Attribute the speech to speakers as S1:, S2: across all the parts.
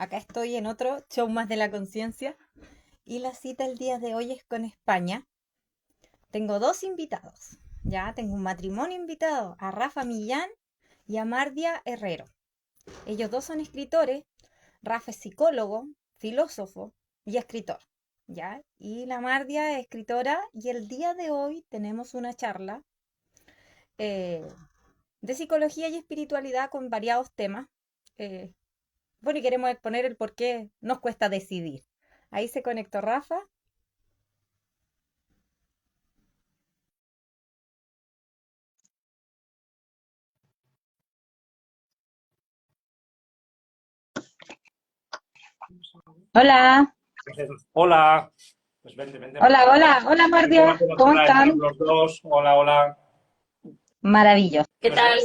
S1: acá estoy en otro show más de la conciencia y la cita el día de hoy es con España. Tengo dos invitados, ya tengo un matrimonio invitado, a Rafa Millán y a Mardia Herrero. Ellos dos son escritores, Rafa es psicólogo, filósofo y escritor, ya, y la Mardia es escritora y el día de hoy tenemos una charla eh, de psicología y espiritualidad con variados temas. Eh, Bueno, y queremos exponer el por qué nos cuesta decidir. Ahí se conectó Rafa.
S2: Hola,
S3: Hola, pues vente, vente más
S2: hola,
S3: para acá.
S2: hola, hola
S3: Vente
S2: Mardia,
S3: más por
S2: ¿cómo
S3: acá, entre
S2: están?
S3: los dos. Hola, hola.
S2: Maravilloso.
S1: ¿Qué
S3: ¿Nos,
S1: tal?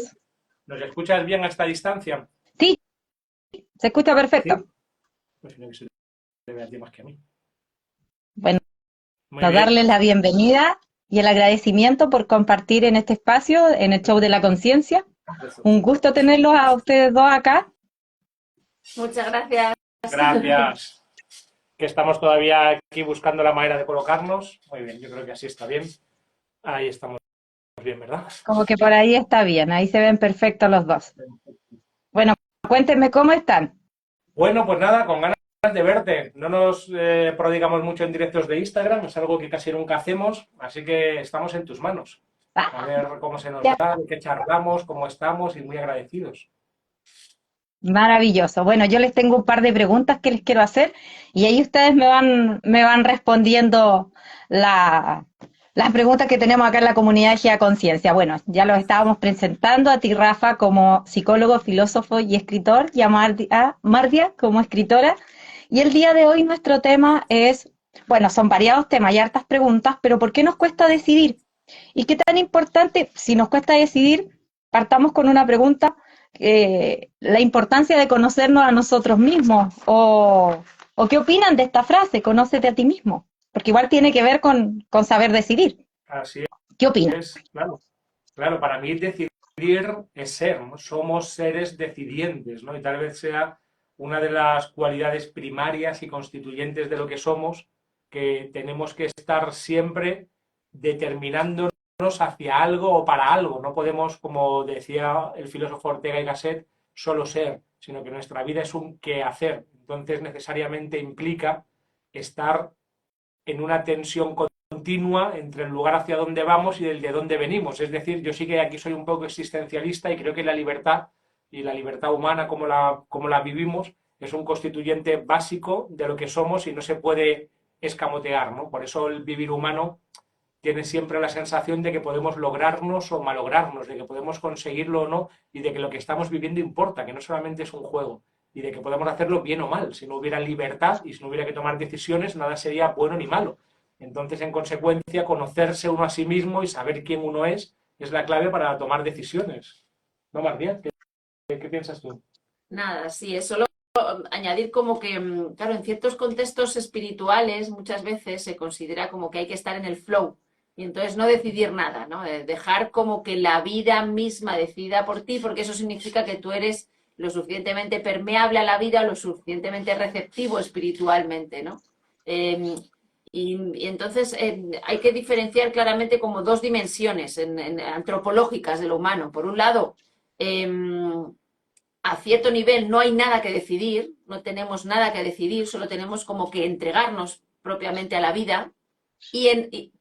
S3: nos escuchas bien a esta distancia?
S2: Sí, se escucha perfecto.
S3: Sí. Pues tiene que se te ve a ti más que a mí.
S2: Bueno,
S3: Muy bien.
S2: darles la bienvenida y el agradecimiento por compartir en este espacio, en el show de la conciencia. Un gusto tenerlos a ustedes dos acá.
S1: Muchas gracias.
S3: Gracias. Que estamos todavía aquí buscando la manera de colocarnos. Muy bien, yo creo que así está bien. Ahí estamos bien, ¿verdad?
S2: Como que por ahí está bien, ahí se ven perfectos los dos. Bueno, cuéntenme cómo están.
S3: Bueno, pues nada, con ganas de verte. No nos prodigamos mucho en directos de Instagram, es algo que casi nunca hacemos, así que estamos en tus manos. A
S2: Ah,
S3: ver cómo se nos
S2: ya.
S3: da, de qué charlamos, cómo estamos y muy agradecidos.
S2: Maravilloso. Bueno, yo les tengo un par de preguntas que les quiero hacer y ahí ustedes me van respondiendo la, las preguntas que tenemos acá en la comunidad de GEA Conciencia. Bueno, ya los estábamos presentando a ti, Rafa, como psicólogo, filósofo y escritor, y a Mardia como escritora. Y el día de hoy nuestro tema es, bueno, son variados temas y hartas preguntas, pero ¿por qué nos cuesta decidir? ¿Y qué tan importante, si nos cuesta decidir, partamos con una pregunta, la importancia de conocernos a nosotros mismos o qué opinan de esta frase, conócete a ti mismo, porque igual tiene que ver con saber decidir.
S3: Así
S2: ¿Qué opinan?
S3: es, claro. Claro, para mí decidir es ser, ¿no? Somos seres decidientes, ¿no? Y tal vez sea una de las cualidades primarias y constituyentes de lo que somos, que tenemos que estar siempre determinándonos hacia algo o para algo. No podemos, como decía el filósofo Ortega y Gasset, solo ser, sino que nuestra vida es un qué hacer. Entonces, necesariamente implica estar en una tensión continua entre el lugar hacia donde vamos y el de dónde venimos. Es decir, yo sí que aquí soy un poco existencialista y creo que la libertad y la libertad humana como la vivimos es un constituyente básico de lo que somos y no se puede escamotear, ¿no? Por eso el vivir humano tiene siempre la sensación de que podemos lograrnos o malograrnos, de que podemos conseguirlo o no, y de que lo que estamos viviendo importa, que no solamente es un juego, y de que podemos hacerlo bien o mal. Si no hubiera libertad y si no hubiera que tomar decisiones, nada sería bueno ni malo. Entonces, en consecuencia, conocerse uno a sí mismo y saber quién uno es la clave para tomar decisiones. ¿No, Martía? ¿Qué piensas tú?
S4: Nada, sí, es solo añadir como que, claro, en ciertos contextos espirituales muchas veces se considera como que hay que estar en el flow y entonces no decidir nada, ¿no? Dejar como que la vida misma decida por ti, porque eso significa que tú eres lo suficientemente permeable a la vida, lo suficientemente receptivo espiritualmente, ¿no? Eh, y entonces hay que diferenciar claramente como dos dimensiones antropológicas de lo humano. Por un lado, eh, a cierto nivel no hay nada que decidir, no tenemos nada que decidir, solo tenemos como que entregarnos propiamente a la vida y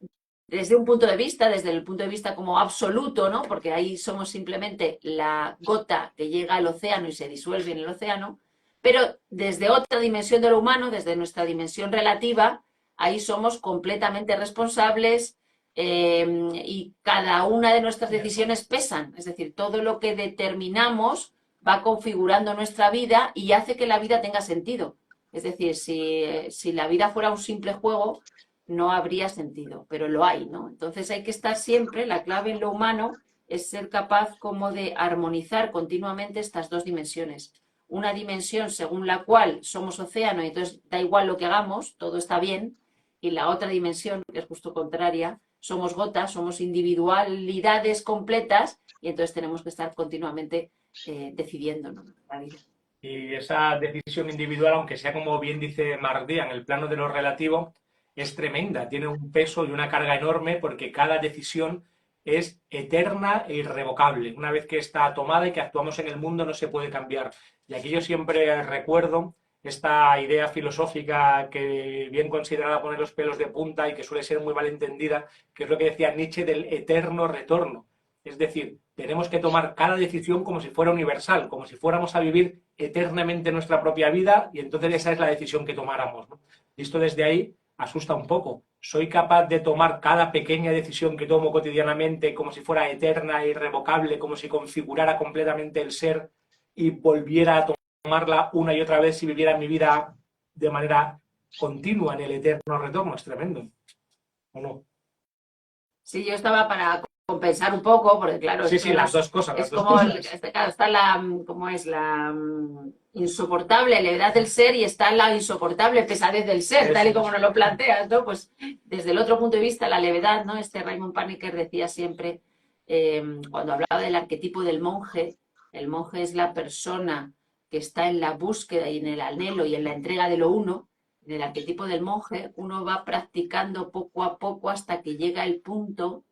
S4: desde un punto de vista, desde el punto de vista como absoluto, ¿no? Porque ahí somos simplemente la gota que llega al océano y se disuelve en el océano, pero desde otra dimensión de lo humano, desde nuestra dimensión relativa, ahí somos completamente responsables y cada una de nuestras decisiones pesan, es decir, todo lo que determinamos va configurando nuestra vida y hace que la vida tenga sentido. Es decir, si la vida fuera un simple juego, no habría sentido, pero lo hay, ¿no? Entonces hay que estar siempre, la clave en lo humano es ser capaz como de armonizar continuamente estas dos dimensiones. Una dimensión según la cual somos océano y entonces da igual lo que hagamos, todo está bien, y la otra dimensión, que es justo contraria, somos gotas, somos individualidades completas y entonces tenemos que estar continuamente decidiendo, ¿no? La vida.
S3: Y esa decisión individual, aunque sea como bien dice Marc en el plano de lo relativo, es tremenda, tiene un peso y una carga enorme porque cada decisión es eterna e irrevocable. Una vez que está tomada y que actuamos en el mundo no se puede cambiar. Y aquí yo siempre recuerdo esta idea filosófica que bien considerada pone los pelos de punta y que suele ser muy mal entendida, que es lo que decía Nietzsche del eterno retorno. Es decir, tenemos que tomar cada decisión como si fuera universal, como si fuéramos a vivir eternamente nuestra propia vida y entonces esa es la decisión que tomáramos, ¿no? Y esto desde ahí asusta un poco. ¿Soy capaz de tomar cada pequeña decisión que tomo cotidianamente como si fuera eterna e irrevocable, como si configurara completamente el ser y volviera a tomarla una y otra vez si viviera mi vida de manera continua en el eterno retorno? Es tremendo, ¿o no?
S4: Sí, yo estaba para compensar un poco, porque claro,
S3: Sí, sí,
S4: esto
S3: las dos cosas, las
S4: es
S3: dos
S4: como,
S3: cosas.
S4: claro, está la, ¿cómo es? La insoportable levedad del ser y está la insoportable pesadez del ser, tal
S3: Eso
S4: y como
S3: es.
S4: nos lo planteas, ¿no? Pues desde el otro punto de vista, la levedad, ¿no? Raymond Paniker decía siempre, cuando hablaba del arquetipo del monje, el monje es la persona que está en la búsqueda y en el anhelo y en la entrega de lo uno. En el arquetipo del monje, uno va practicando poco a poco hasta que llega el punto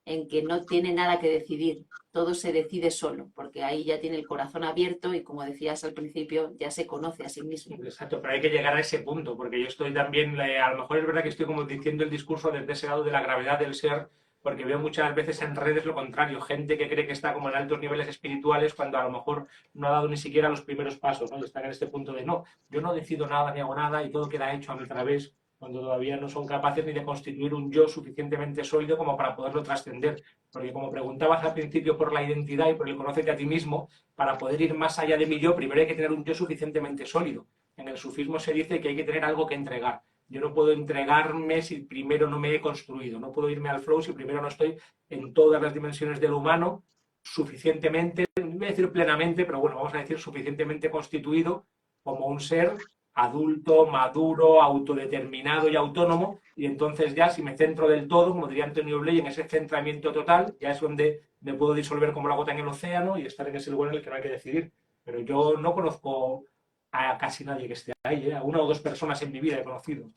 S4: en que no tiene nada que decidir, todo se decide solo, porque ahí ya tiene el corazón abierto y como decías al principio, ya se conoce a sí mismo.
S3: Exacto, pero hay que llegar a ese punto, porque yo estoy también, a lo mejor es verdad que estoy como diciendo el discurso desde ese lado de la gravedad del ser, porque veo muchas veces en redes lo contrario, gente que cree que está como en altos niveles espirituales cuando a lo mejor no ha dado ni siquiera los primeros pasos, ¿no? Y están en este punto de no, yo no decido nada ni hago nada y todo queda hecho a mi través, cuando todavía no son capaces ni de constituir un yo suficientemente sólido como para poderlo trascender. Porque como preguntabas al principio por la identidad y por el conocerte a ti mismo, para poder ir más allá de mi yo, primero hay que tener un yo suficientemente sólido. En el sufismo se dice que hay que tener algo que entregar. Yo no puedo entregarme si primero no me he construido, no puedo irme al flow si primero no estoy en todas las dimensiones de lo humano suficientemente, no voy a decir plenamente, pero bueno, vamos a decir suficientemente constituido como un ser adulto, maduro, autodeterminado y autónomo, y entonces ya si me centro del todo, como diría Antonio Bley, en ese centramiento total, ya es donde me puedo disolver como la gota en el océano y estar en ese lugar en el que no hay que decidir. Pero yo no conozco a casi nadie que esté ahí, ¿eh? A una o dos personas en mi vida he conocido.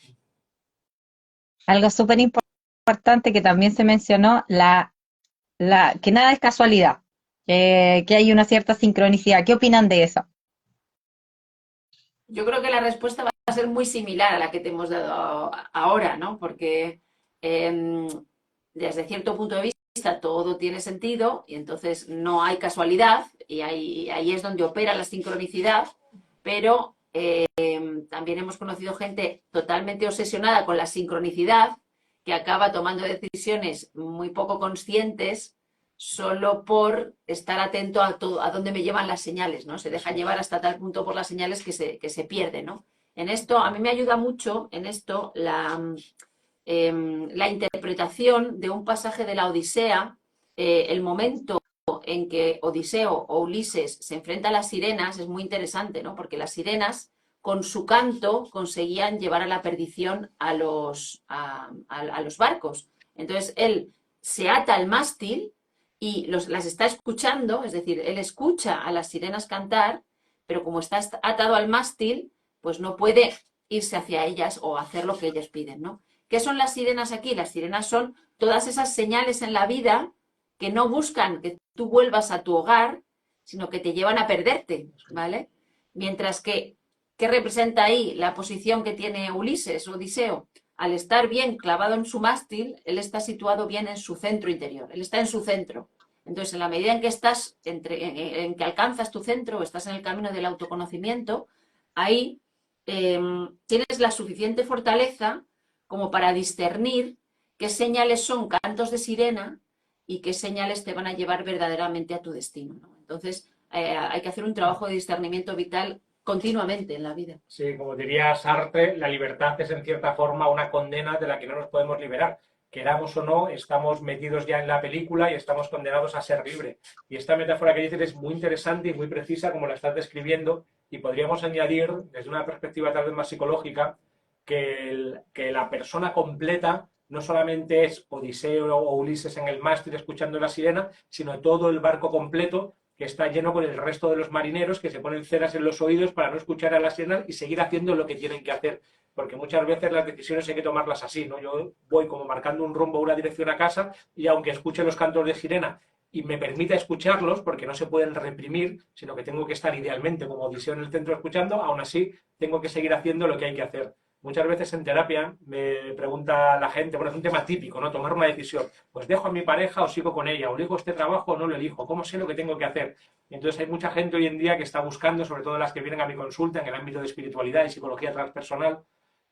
S2: Algo súper importante que también se mencionó, que nada es casualidad, que hay una cierta sincronicidad. ¿Qué opinan de eso?
S4: Yo creo que la respuesta va a ser muy similar a la que te hemos dado ahora, ¿no? Porque desde cierto punto de vista todo tiene sentido y entonces no hay casualidad y ahí es donde opera la sincronicidad, pero también hemos conocido gente totalmente obsesionada con la sincronicidad que acaba tomando decisiones muy poco conscientes solo por estar atento a todo, a dónde me llevan las señales, ¿no? Se deja llevar hasta tal punto por las señales que se pierde, ¿no? En esto, a mí me ayuda mucho en esto la interpretación de un pasaje de la Odisea, el momento en que Odiseo o Ulises se enfrenta a las sirenas es muy interesante, ¿no? Porque las sirenas con su canto conseguían llevar a la perdición a los barcos. Entonces él se ata al mástil y las está escuchando, es decir, él escucha a las sirenas cantar, pero como está atado al mástil, pues no puede irse hacia ellas o hacer lo que ellas piden, ¿no? ¿Qué son las sirenas aquí? Las sirenas son todas esas señales en la vida que no buscan que tú vuelvas a tu hogar, sino que te llevan a perderte, ¿vale? Mientras que, ¿qué representa ahí la posición que tiene Ulises, Odiseo? Al estar bien clavado en su mástil, él está situado bien en su centro interior, él está en su centro. Entonces, en la medida en que estás, en que alcanzas tu centro, estás en el camino del autoconocimiento, ahí tienes la suficiente fortaleza como para discernir qué señales son cantos de sirena y qué señales te van a llevar verdaderamente a tu destino, ¿no? Entonces, hay que hacer un trabajo de discernimiento vital continuamente en la vida.
S3: Sí, como diría Sartre, la libertad es en cierta forma una condena de la que no nos podemos liberar. Queramos o no, estamos metidos ya en la película y estamos condenados a ser libres. Y esta metáfora que dices es muy interesante y muy precisa como la estás describiendo y podríamos añadir, desde una perspectiva tal vez más psicológica, que la persona completa no solamente es Odiseo o Ulises en el mástil escuchando la sirena, sino todo el barco completo, que está lleno con el resto de los marineros que se ponen ceras en los oídos para no escuchar a la sirena y seguir haciendo lo que tienen que hacer. Porque muchas veces las decisiones hay que tomarlas así, ¿no? Yo voy como marcando un rumbo, una dirección a casa y aunque escuche los cantos de sirena y me permita escucharlos, porque no se pueden reprimir, sino que tengo que estar idealmente como Odiseo en el centro escuchando, aún así tengo que seguir haciendo lo que hay que hacer. Muchas veces en terapia me pregunta la gente, bueno, es un tema típico, ¿no? Tomar una decisión. Pues dejo a mi pareja o sigo con ella, o elijo este trabajo o no lo elijo, ¿cómo sé lo que tengo que hacer? Y entonces hay mucha gente hoy en día que está buscando, sobre todo las que vienen a mi consulta en el ámbito de espiritualidad y psicología transpersonal,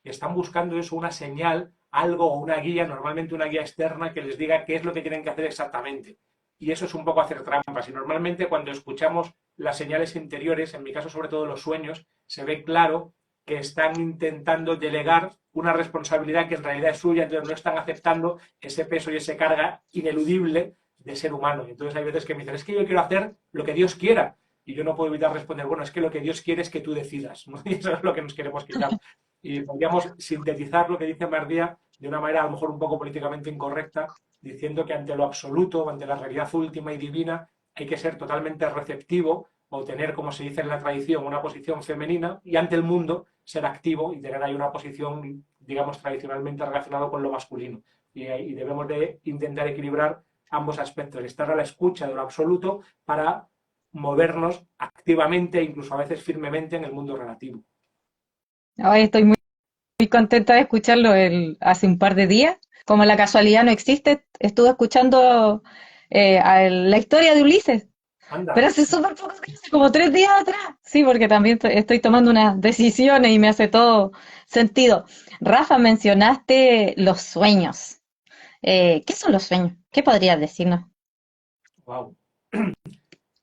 S3: que están buscando eso, una señal, algo o una guía, normalmente una guía externa que les diga qué es lo que tienen que hacer exactamente. Y eso es un poco hacer trampas. Y normalmente cuando escuchamos las señales interiores, en mi caso sobre todo los sueños, se ve claro que están intentando delegar una responsabilidad que en realidad es suya, entonces no están aceptando ese peso y esa carga ineludible de ser humano. Y entonces hay veces que me dicen, es que yo quiero hacer lo que Dios quiera. Y yo no puedo evitar responder, bueno, es que lo que Dios quiere es que tú decidas, ¿no? Y eso es lo que nos queremos quitar. Y podríamos sintetizar lo que dice Mardía de una manera a lo mejor un poco políticamente incorrecta, diciendo que ante lo absoluto, ante la realidad última y divina, hay que ser totalmente receptivo o tener, como se dice en la tradición, una posición femenina y ante el mundo ser activo y tener ahí una posición, digamos, tradicionalmente relacionada con lo masculino. Y debemos de intentar equilibrar ambos aspectos, estar a la escucha de lo absoluto para movernos activamente, incluso a veces firmemente, en el mundo relativo.
S2: Ay, estoy muy contenta de escucharlo hace un par de días. Como la casualidad no existe, estuve escuchando la historia de Ulises, pero
S3: Anda,
S2: hace súper poco tiempo, como 3 días atrás. Sí, porque también estoy tomando unas decisiones y me hace todo sentido. Rafa, mencionaste los sueños. ¿Qué son los sueños? ¿Qué podrías decirnos?
S3: wow.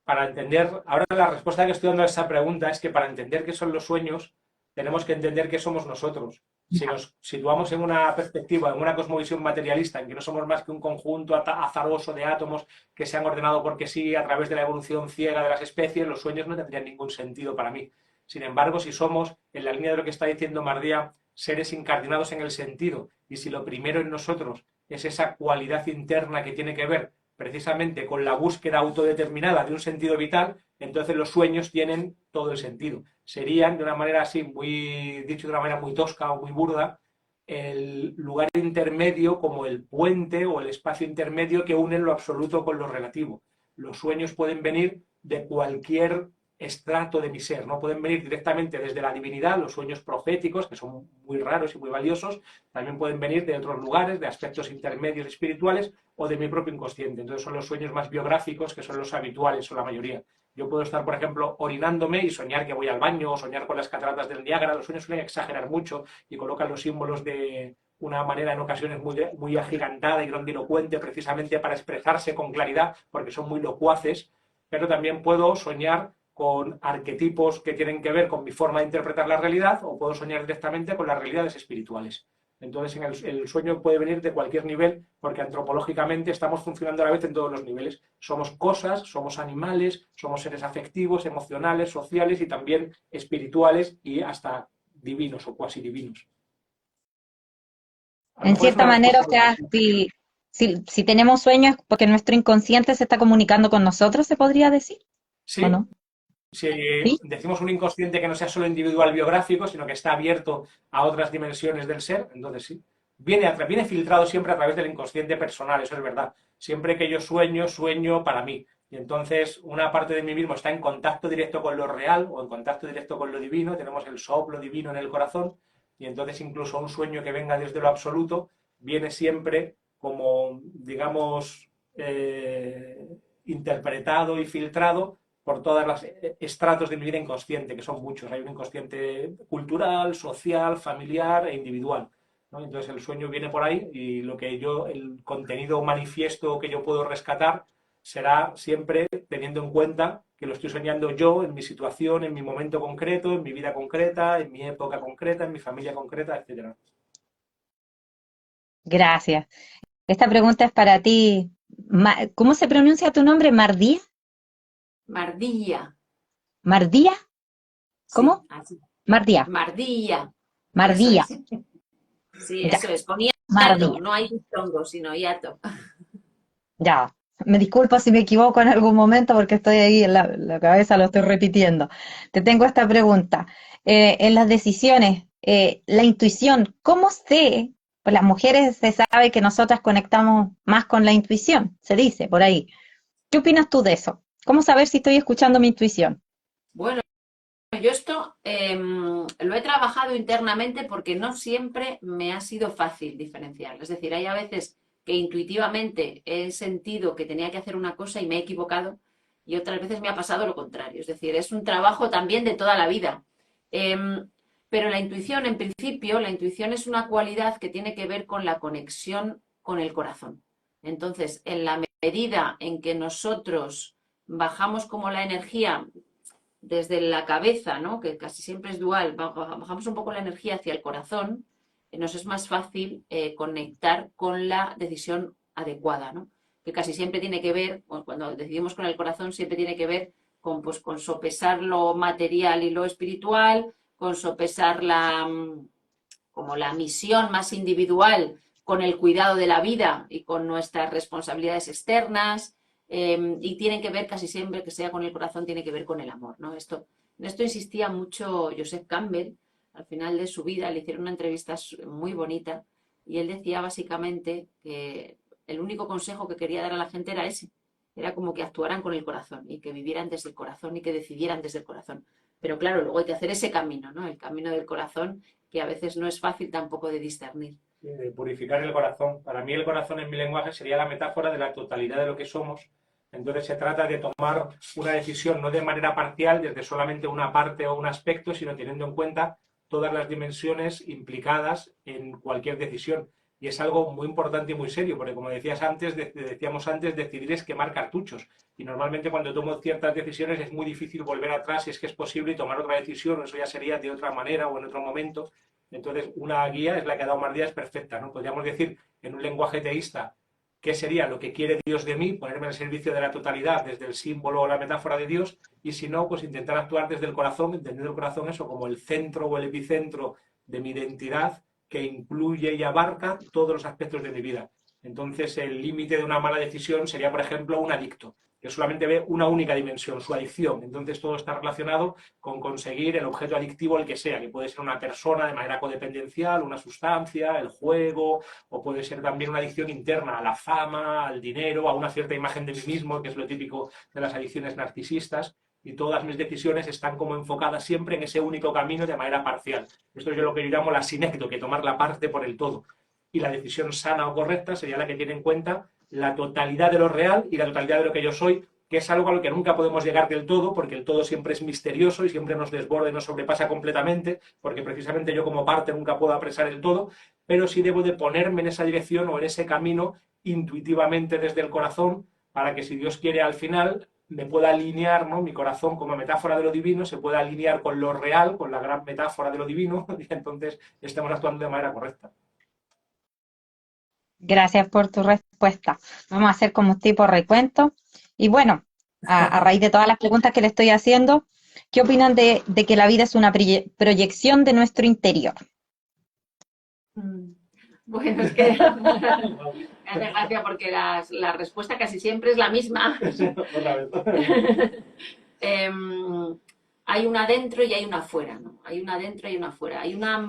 S3: Para entender, ahora la respuesta que estoy dando a esa pregunta es que para entender qué son los sueños, tenemos que entender qué somos nosotros. Si nos situamos en una perspectiva, en una cosmovisión materialista, en que no somos más que un conjunto azaroso de átomos que se han ordenado porque sí a través de la evolución ciega de las especies, los sueños no tendrían ningún sentido para mí. Sin embargo, si somos, en la línea de lo que está diciendo Mardía, seres incardinados en el sentido, y si lo primero en nosotros es esa cualidad interna que tiene que ver precisamente con la búsqueda autodeterminada de un sentido vital, entonces los sueños tienen todo el sentido. Serían, de una manera así, muy dicho de una manera muy tosca o muy burda, el lugar intermedio como el puente o el espacio intermedio que une lo absoluto con lo relativo. Los sueños pueden venir de cualquier estrato de mi ser, no pueden venir directamente desde la divinidad, los sueños proféticos, que son muy raros y muy valiosos, también pueden venir de otros lugares, de aspectos intermedios espirituales o de mi propio inconsciente. Entonces son los sueños más biográficos, que son los habituales o la mayoría. Yo puedo estar, por ejemplo, orinándome y soñar que voy al baño o soñar con las cataratas del Niágara. Los sueños suelen exagerar mucho y colocan los símbolos de una manera en ocasiones muy agigantada y grandilocuente precisamente para expresarse con claridad porque son muy locuaces, pero también puedo soñar con arquetipos que tienen que ver con mi forma de interpretar la realidad o puedo soñar directamente con las realidades espirituales. Entonces, el sueño puede venir de cualquier nivel porque antropológicamente estamos funcionando a la vez en todos los niveles. Somos cosas, somos animales, somos seres afectivos, emocionales, sociales y también espirituales y hasta divinos o cuasi divinos. A lo
S2: En
S3: mejor es
S2: cierta
S3: una
S2: manera,
S3: respuesta
S2: o
S3: muy
S2: sea,
S3: sencilla.
S2: si tenemos sueños porque nuestro inconsciente se está comunicando con nosotros, ¿se podría decir? ¿O
S3: Sí,
S2: no?
S3: si
S2: Sí.
S3: decimos un inconsciente que no sea solo individual biográfico, sino que está abierto a otras dimensiones del ser, entonces sí. Viene filtrado siempre a través del inconsciente personal, eso es verdad. Siempre que yo sueño, sueño para mí. Y entonces una parte de mí mismo está en contacto directo con lo real o en contacto directo con lo divino, tenemos el soplo divino en el corazón, y entonces incluso un sueño que venga desde lo absoluto viene siempre como, digamos, interpretado y filtrado por todos los estratos de mi vida inconsciente, que son muchos. Hay un inconsciente cultural, social, familiar e individual, ¿no? Entonces el sueño viene por ahí y el contenido manifiesto que yo puedo rescatar será siempre teniendo en cuenta que lo estoy soñando yo en mi situación, en mi momento concreto, en mi vida concreta, en mi época concreta, en mi familia concreta, etcétera.
S2: Gracias. Esta pregunta es para ti. ¿Cómo se pronuncia tu nombre? ¿Mardía?
S4: Mardilla,
S2: ¿Mardía?
S4: sí,
S2: ¿Cómo?
S4: así.
S2: Mardía.
S4: Mardilla, eso
S2: Mardía.
S4: es. Sí,
S2: Ya.
S4: eso es. Con hiato,
S2: Mardía.
S4: no hay diptongo, sino hiato.
S2: Ya. Me disculpo si me equivoco en algún momento porque estoy ahí en la cabeza, lo estoy repitiendo. Te tengo esta pregunta. En las decisiones, la intuición, ¿cómo sé? Pues las mujeres se sabe que nosotras conectamos más con la intuición, se dice por ahí. ¿Qué opinas tú de eso? ¿Cómo saber si estoy escuchando mi intuición?
S4: Bueno, yo esto lo he trabajado internamente porque no siempre me ha sido fácil diferenciar. Es decir, hay a veces que intuitivamente he sentido que tenía que hacer una cosa y me he equivocado y otras veces me ha pasado lo contrario. Es decir, es un trabajo también de toda la vida. Em, pero la intuición, en principio, la intuición es una cualidad que tiene que ver con la conexión con el corazón. Entonces, en la medida en que nosotros bajamos como la energía desde la cabeza, ¿no? Que casi siempre es dual, bajamos un poco la energía hacia el corazón, nos es más fácil conectar con la decisión adecuada, ¿no? Que casi siempre tiene que ver, cuando decidimos con el corazón, siempre tiene que ver con, pues, con sopesar lo material y lo espiritual, con sopesar como la misión más individual con el cuidado de la vida y con nuestras responsabilidades externas, y tienen que ver casi siempre que sea con el corazón, tiene que ver con el amor, ¿no? En esto insistía mucho Joseph Campbell, al final de su vida le hicieron una entrevista muy bonita y él decía básicamente que el único consejo que quería dar a la gente era ese, era como que actuaran con el corazón y que vivieran desde el corazón y que decidieran desde el corazón. Pero claro, luego hay que hacer ese camino, ¿no? El camino del corazón, que a veces no es fácil tampoco de discernir.
S3: De purificar el corazón. Para mí el corazón en mi lenguaje sería la metáfora de la totalidad de lo que somos. Entonces se trata de tomar una decisión no de manera parcial, desde solamente una parte o un aspecto, sino teniendo en cuenta todas las dimensiones implicadas en cualquier decisión. Y es algo muy importante y muy serio, porque como decíamos antes, decidir es quemar cartuchos. Y normalmente cuando tomo ciertas decisiones es muy difícil volver atrás si es que es posible y tomar otra decisión, o eso ya sería de otra manera o en otro momento. Entonces, una guía es la que ha dado Mardía, es perfecta, ¿no? Podríamos decir, en un lenguaje teísta, qué sería lo que quiere Dios de mí, ponerme al servicio de la totalidad desde el símbolo o la metáfora de Dios, y si no, pues intentar actuar desde el corazón, entendiendo el corazón eso como el centro o el epicentro de mi identidad, que incluye y abarca todos los aspectos de mi vida. Entonces, el límite de una mala decisión sería, por ejemplo, un adicto, que solamente ve una única dimensión, su adicción. Entonces, todo está relacionado con conseguir el objeto adictivo, el que sea, que puede ser una persona de manera codependencial, una sustancia, el juego, o puede ser también una adicción interna a la fama, al dinero, a una cierta imagen de mí mismo, que es lo típico de las adicciones narcisistas. Y todas mis decisiones están como enfocadas siempre en ese único camino de manera parcial. Esto es lo que yo llamo la sinécdoque, tomar la parte por el todo. Y la decisión sana o correcta sería la que tiene en cuenta la totalidad de lo real y la totalidad de lo que yo soy, que es algo a lo que nunca podemos llegar del todo, porque el todo siempre es misterioso y siempre nos desborda y nos sobrepasa completamente, porque precisamente yo como parte nunca puedo apresar el todo, pero sí debo de ponerme en esa dirección o en ese camino intuitivamente desde el corazón, para que si Dios quiere al final me pueda alinear, ¿no? Mi corazón como metáfora de lo divino se pueda alinear con lo real, con la gran metáfora de lo divino, y entonces estemos actuando de manera correcta.
S2: Gracias por tu respuesta. Vamos a hacer como un tipo recuento. Y bueno, a raíz de todas las preguntas que le estoy haciendo, ¿qué opinan de que la vida es una proyección de nuestro interior?
S4: Bueno, es que me hace gracia porque la respuesta casi siempre es la misma. Hay una dentro y hay una afuera, ¿no? Hay una dentro y una afuera. Hay una,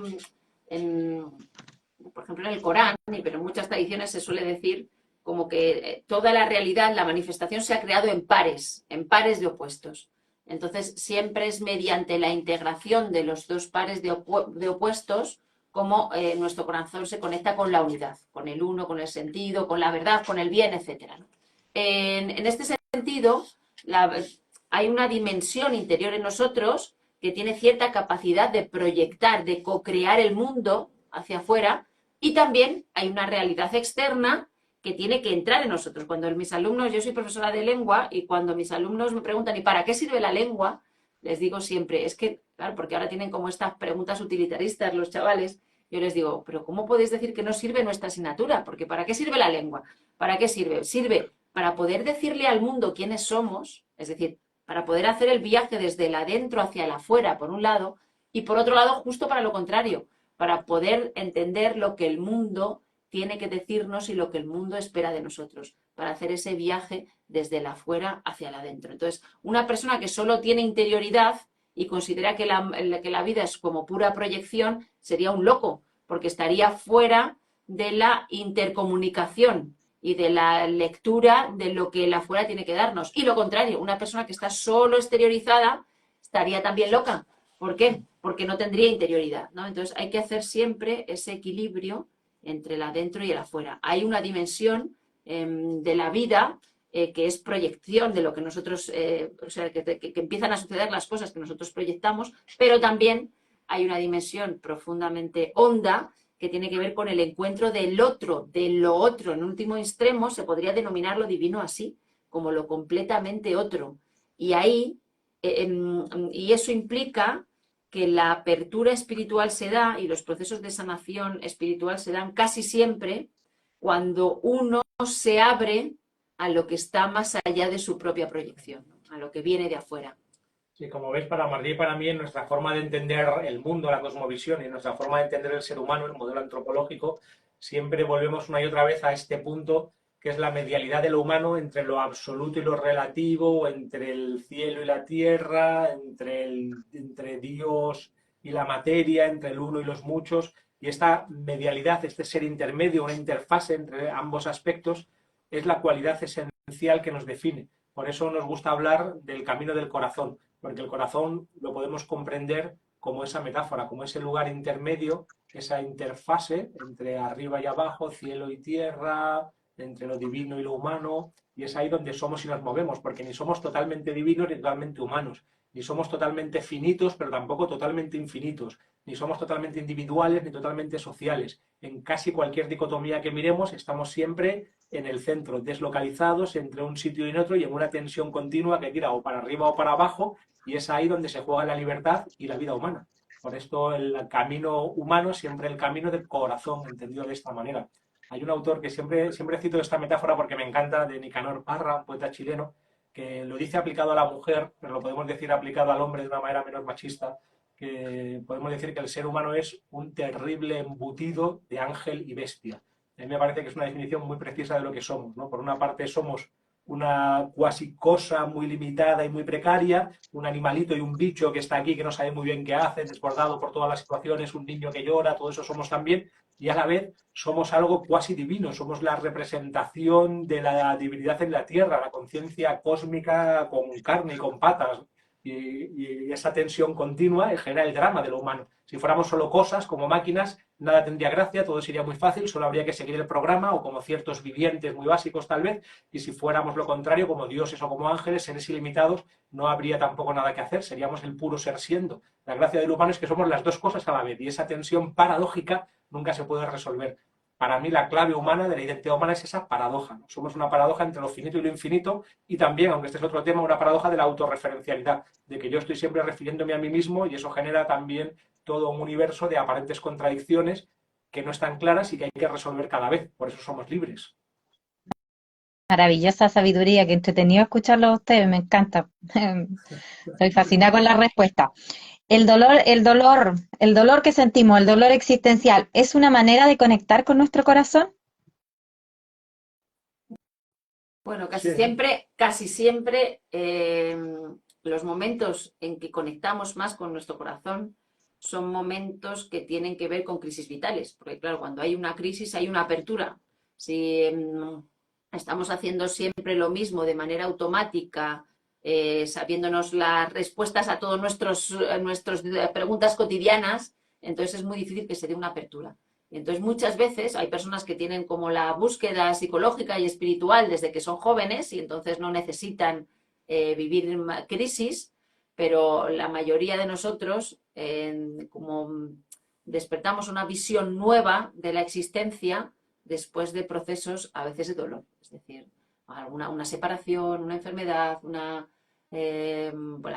S4: por ejemplo, en el Corán, pero en muchas tradiciones se suele decir como que toda la realidad, la manifestación se ha creado en pares de opuestos. Entonces, siempre es mediante la integración de los dos pares de opuestos como nuestro corazón se conecta con la unidad, con el uno, con el sentido, con la verdad, con el bien, etc. ¿no? En este sentido, hay una dimensión interior en nosotros que tiene cierta capacidad de proyectar, de co-crear el mundo hacia afuera, y también hay una realidad externa que tiene que entrar en nosotros. Cuando mis alumnos, yo soy profesora de lengua, y cuando mis alumnos me preguntan ¿y para qué sirve la lengua? Les digo siempre, es que, claro, porque ahora tienen como estas preguntas utilitaristas los chavales, yo les digo, pero ¿cómo podéis decir que no sirve nuestra asignatura? Porque ¿para qué sirve la lengua? ¿Para qué sirve? Sirve para poder decirle al mundo quiénes somos, es decir, para poder hacer el viaje desde el adentro hacia el afuera, por un lado, y por otro lado, justo para lo contrario, para poder entender lo que el mundo tiene que decirnos y lo que el mundo espera de nosotros, para hacer ese viaje desde el afuera hacia el adentro. Entonces, una persona que solo tiene interioridad y considera que la vida es como pura proyección, sería un loco, porque estaría fuera de la intercomunicación y de la lectura de lo que el afuera tiene que darnos. Y lo contrario, una persona que está solo exteriorizada estaría también loca. ¿Por qué? Porque no tendría interioridad, ¿no? Entonces hay que hacer siempre ese equilibrio entre el adentro y el afuera. Hay una dimensión de la vida que es proyección de lo que nosotros, o sea, que empiezan a suceder las cosas que nosotros proyectamos, pero también hay una dimensión profundamente honda que tiene que ver con el encuentro del otro, de lo otro. En último extremo se podría denominar lo divino así, como lo completamente otro. Y ahí, y eso implica que la apertura espiritual se da y los procesos de sanación espiritual se dan casi siempre cuando uno se abre a lo que está más allá de su propia proyección, a lo que viene de afuera.
S3: Sí, como veis, para Martí y para mí, en nuestra forma de entender el mundo, la cosmovisión y en nuestra forma de entender el ser humano, el modelo antropológico, siempre volvemos una y otra vez a este punto que es la medialidad de lo humano entre lo absoluto y lo relativo, entre el cielo y la tierra, entre Dios y la materia, entre el uno y los muchos. Y esta medialidad, este ser intermedio, una interfase entre ambos aspectos, es la cualidad esencial que nos define. Por eso nos gusta hablar del camino del corazón, porque el corazón lo podemos comprender como esa metáfora, como ese lugar intermedio, esa interfase entre arriba y abajo, cielo y tierra, entre lo divino y lo humano, y es ahí donde somos y nos movemos, porque ni somos totalmente divinos ni totalmente humanos, ni somos totalmente finitos, pero tampoco totalmente infinitos, ni somos totalmente individuales ni totalmente sociales. En casi cualquier dicotomía que miremos estamos siempre en el centro, deslocalizados entre un sitio y otro y en una tensión continua que tira o para arriba o para abajo, y es ahí donde se juega la libertad y la vida humana. Por esto el camino humano siempre el camino del corazón, entendido de esta manera. Hay un autor que siempre cito esta metáfora porque me encanta, de Nicanor Parra, un poeta chileno, que lo dice aplicado a la mujer, pero lo podemos decir aplicado al hombre de una manera menos machista, que podemos decir que el ser humano es un terrible embutido de ángel y bestia. A mí me parece que es una definición muy precisa de lo que somos, ¿no? Por una parte somos una cuasi cosa muy limitada y muy precaria, un animalito y un bicho que está aquí que no sabe muy bien qué hace, desbordado por todas las situaciones, un niño que llora, todo eso somos también, y a la vez somos algo cuasi divino, somos la representación de la divinidad en la tierra, la conciencia cósmica con carne y con patas, y esa tensión continua genera el drama de lo humano. Si fuéramos solo cosas, como máquinas, nada tendría gracia, todo sería muy fácil, solo habría que seguir el programa o como ciertos vivientes muy básicos tal vez, y si fuéramos lo contrario, como dioses o como ángeles, seres ilimitados, no habría tampoco nada que hacer, seríamos el puro ser siendo. La gracia del humano es que somos las dos cosas a la vez y esa tensión paradójica nunca se puede resolver. Para mí la clave humana de la identidad humana es esa paradoja, ¿no? Somos una paradoja entre lo finito y lo infinito y también, aunque este es otro tema, una paradoja de la autorreferencialidad, de que yo estoy siempre refiriéndome a mí mismo y eso genera también todo un universo de aparentes contradicciones que no están claras y que hay que resolver cada vez. Por eso somos libres.
S2: Maravillosa sabiduría, qué entretenido escucharlo a ustedes, me encanta. Estoy fascinada con la respuesta. El dolor que sentimos, el dolor existencial, ¿es una manera de conectar con nuestro corazón?
S4: Bueno,
S3: Sí.
S4: casi siempre los momentos en que conectamos más con nuestro corazón son momentos que tienen que ver con crisis vitales, porque claro, cuando hay una crisis hay una apertura. Si estamos haciendo siempre lo mismo de manera automática, sabiéndonos las respuestas a todas nuestras preguntas cotidianas, entonces es muy difícil que se dé una apertura. Entonces muchas veces hay personas que tienen como la búsqueda psicológica y espiritual desde que son jóvenes y entonces no necesitan vivir crisis, pero la mayoría de nosotros, como despertamos una visión nueva de la existencia después de procesos a veces de dolor, es decir, una separación, una enfermedad, la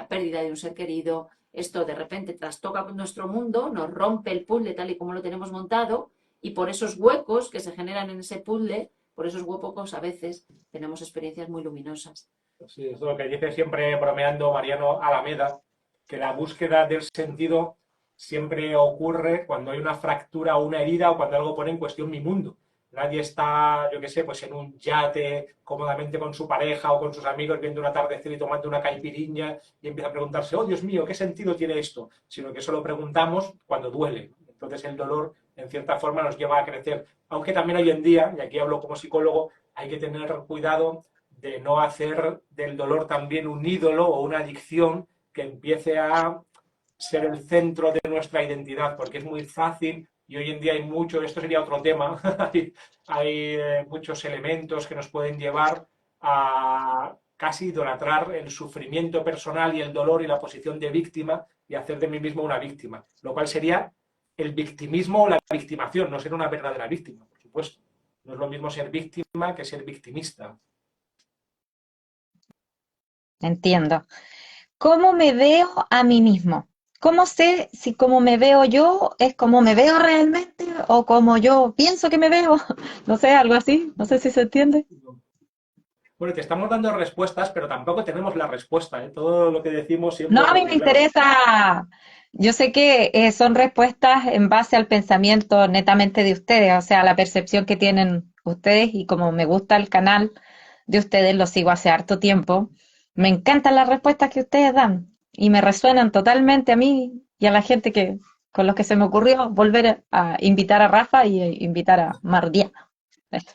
S4: pérdida de un ser querido. Esto de repente trastoca nuestro mundo, nos rompe el puzzle tal y como lo tenemos montado y por esos huecos que se generan en ese puzzle, por esos huecos a veces tenemos experiencias muy luminosas.
S3: Sí, es lo que dice siempre bromeando Mariano Alameda, que la búsqueda del sentido siempre ocurre cuando hay una fractura o una herida o cuando algo pone en cuestión mi mundo. Nadie está, yo qué sé, pues en un yate cómodamente con su pareja o con sus amigos viendo un atardecer y tomando una caipiriña y empieza a preguntarse, oh Dios mío, ¿qué sentido tiene esto? Sino que eso lo preguntamos cuando duele. Entonces el dolor, en cierta forma, nos lleva a crecer. Aunque también hoy en día, y aquí hablo como psicólogo, hay que tener cuidado de no hacer del dolor también un ídolo o una adicción que empiece a ser el centro de nuestra identidad, porque es muy fácil y hoy en día hay mucho, esto sería otro tema, hay muchos elementos que nos pueden llevar a casi idolatrar el sufrimiento personal y el dolor y la posición de víctima y hacer de mí mismo una víctima, lo cual sería el victimismo o la victimación, no ser una verdadera víctima, por supuesto. No es lo mismo ser víctima que ser victimista.
S2: Entiendo. ¿Cómo me veo a mí mismo? ¿Cómo sé si cómo me veo yo es como me veo realmente o como yo pienso que me veo? No sé, algo así. No sé si se entiende.
S3: Bueno, te estamos dando respuestas, pero tampoco tenemos la respuesta, ¿eh? Todo lo que decimos
S2: No,
S3: siempre,
S2: a mí me
S3: porque claro,
S2: interesa. Yo sé que son respuestas en base al pensamiento netamente de ustedes, o sea, la percepción que tienen ustedes y como me gusta el canal de ustedes, lo sigo hace harto tiempo. Me encantan las respuestas que ustedes dan y me resuenan totalmente a mí y a la gente que con los que se me ocurrió volver a invitar a Rafa y invitar a Mardia. Esto.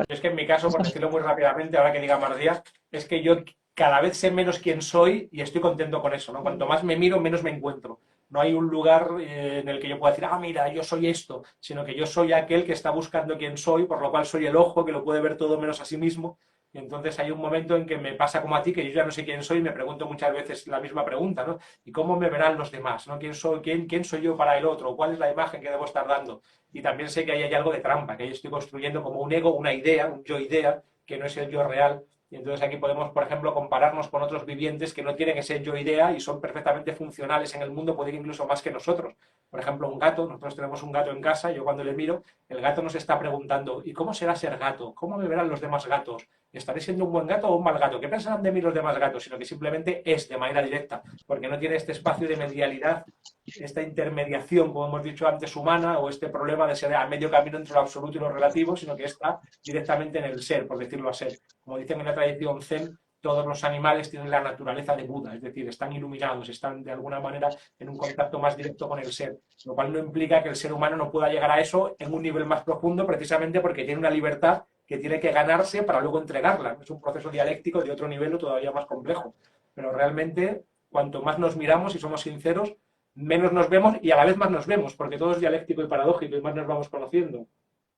S3: es que en mi caso, por decirlo muy rápidamente, ahora que diga más días, es que yo cada vez sé menos quién soy y estoy contento con eso, ¿no? Cuanto más me miro, menos me encuentro. No hay un lugar en el que yo pueda decir, ah, mira, yo soy esto, sino que yo soy aquel que está buscando quién soy, por lo cual soy el ojo que lo puede ver todo menos a sí mismo. Y entonces hay un momento en que me pasa como a ti, que yo ya no sé quién soy y me pregunto muchas veces la misma pregunta, ¿no? ¿Y cómo me verán los demás? ¿No? ¿Quién soy yo para el otro? ¿Cuál es la imagen que debo estar dando? Y también sé que ahí hay algo de trampa, que ahí estoy construyendo como un ego, una idea, un yo idea, que no es el yo real. Y entonces aquí podemos, por ejemplo, compararnos con otros vivientes que no tienen ese yo idea y son perfectamente funcionales en el mundo, pueden ir incluso más que nosotros. Por ejemplo, un gato, nosotros tenemos un gato en casa, yo cuando le miro, el gato nos está preguntando, ¿y cómo será ser gato? ¿Cómo me verán los demás gatos? ¿Estaré siendo un buen gato o un mal gato? ¿Qué pensarán de mí los demás gatos? Sino que simplemente es de manera directa, porque no tiene este espacio de medialidad, esta intermediación, como hemos dicho antes, humana, o este problema de ser a medio camino entre lo absoluto y lo relativo, sino que está directamente en el ser, por decirlo así. Como dicen en la tradición Zen, todos los animales tienen la naturaleza de Buda, es decir, están iluminados, están de alguna manera en un contacto más directo con el ser, lo cual no implica que el ser humano no pueda llegar a eso en un nivel más profundo, precisamente porque tiene una libertad que tiene que ganarse para luego entregarla. Es un proceso dialéctico de otro nivel o todavía más complejo. Pero realmente, cuanto más nos miramos y somos sinceros, menos nos vemos y a la vez más nos vemos, porque todo es dialéctico y paradójico y más nos vamos conociendo.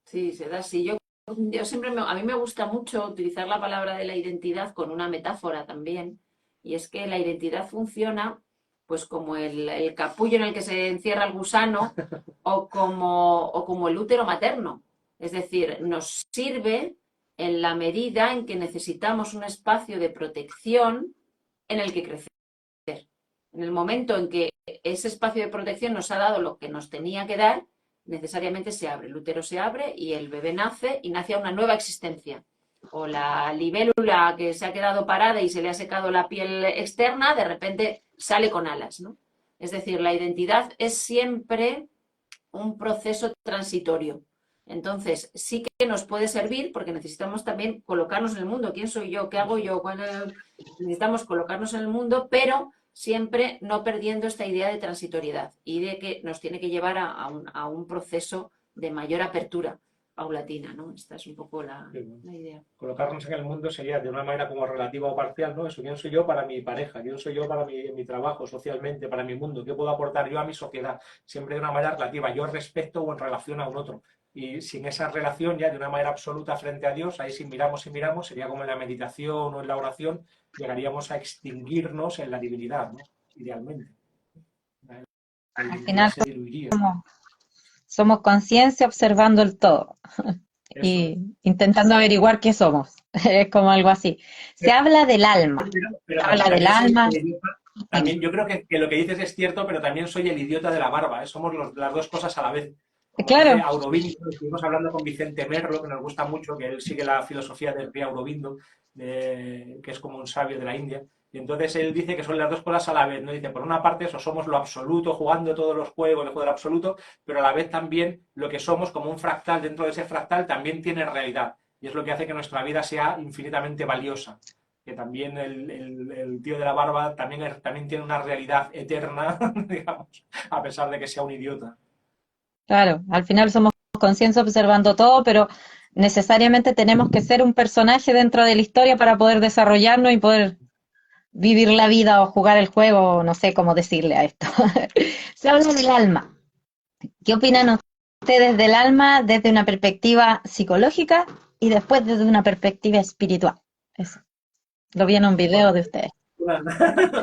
S4: Sí, se da así. Yo siempre, a mí me gusta mucho utilizar la palabra de la identidad con una metáfora también, y es que la identidad funciona pues como el capullo en el que se encierra el gusano o como el útero materno. Es decir, nos sirve en la medida en que necesitamos un espacio de protección en el que crecer. En el momento en que ese espacio de protección nos ha dado lo que nos tenía que dar, necesariamente se abre, el útero se abre y el bebé nace y nace a una nueva existencia. O la libélula que se ha quedado parada y se le ha secado la piel externa, de repente sale con alas, ¿no? Es decir, la identidad es siempre un proceso transitorio. Entonces, sí que nos puede servir porque necesitamos también colocarnos en el mundo. ¿Quién soy yo? ¿Qué hago yo? Necesitamos colocarnos en el mundo, pero siempre no perdiendo esta idea de transitoriedad y de que nos tiene que llevar a un proceso de mayor apertura paulatina, ¿no? Esta es un poco la idea.
S3: Colocarnos en el mundo sería de una manera como relativa o parcial, ¿no? Eso, ¿quién soy yo para mi pareja? ¿Quién soy yo para mi trabajo, socialmente, para mi mundo? ¿Qué puedo aportar yo a mi sociedad? Siempre de una manera relativa, yo respecto o en relación a un otro. Y sin esa relación ya de una manera absoluta frente a Dios, ahí si miramos y miramos, sería como en la meditación o en la oración, llegaríamos a extinguirnos en la divinidad, ¿no? Idealmente. La
S2: Al
S3: divinidad
S2: final
S3: se diluiría.
S2: somos conciencia observando el todo
S3: Eso es.
S2: y intentando averiguar qué somos. Es como algo así. Se habla del alma,
S3: Pero
S2: se habla del
S3: también soy
S2: alma.
S3: el idiota. También, yo creo que lo que dices es cierto, pero también soy el idiota de la barba, ¿eh? Somos las dos cosas a la vez. Como dice
S2: Claro,
S3: Aurobindo, estuvimos hablando con Vicente Merlo, que nos gusta mucho, que él sigue la filosofía del rey Aurobindo, que es como un sabio de la India, Y entonces él dice que son las dos cosas a la vez, ¿no? Dice, por una parte, eso somos lo absoluto, jugando todos los juegos, el juego del absoluto, pero a la vez también lo que somos, como un fractal dentro de ese fractal, también tiene realidad. Y es lo que hace que nuestra vida sea infinitamente valiosa. Que también el tío de la barba también tiene una realidad eterna, digamos, a pesar de que sea un idiota.
S2: Claro, al final somos conciencia observando todo, pero necesariamente tenemos que ser un personaje dentro de la historia para poder desarrollarnos y poder vivir la vida o jugar el juego, no sé cómo decirle a esto. Se habla del alma. ¿Qué opinan ustedes del alma desde una perspectiva psicológica y después desde una perspectiva espiritual? Eso. Lo vi en un video
S3: Bueno,
S2: de ustedes.
S3: una,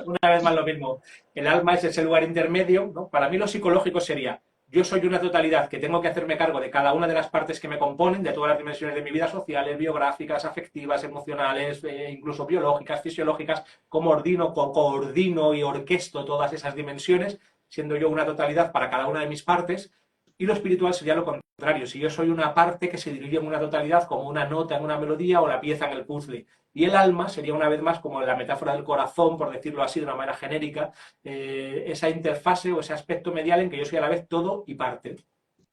S3: una vez más lo mismo. El alma es ese lugar intermedio, ¿no? Para mí lo psicológico sería, yo soy una totalidad que tengo que hacerme cargo de cada una de las partes que me componen, de todas las dimensiones de mi vida sociales, biográficas, afectivas, emocionales, incluso biológicas, fisiológicas, cómo ordino, coordino y orquesto todas esas dimensiones, siendo yo una totalidad para cada una de mis partes. Y lo espiritual sería lo contrario, si yo soy una parte que se divide en una totalidad como una nota en una melodía o la pieza en el puzzle. Y el alma sería una vez más como la metáfora del corazón, por decirlo así de una manera genérica, esa interfase o ese aspecto medial en que yo soy a la vez todo y parte.
S4: Sí.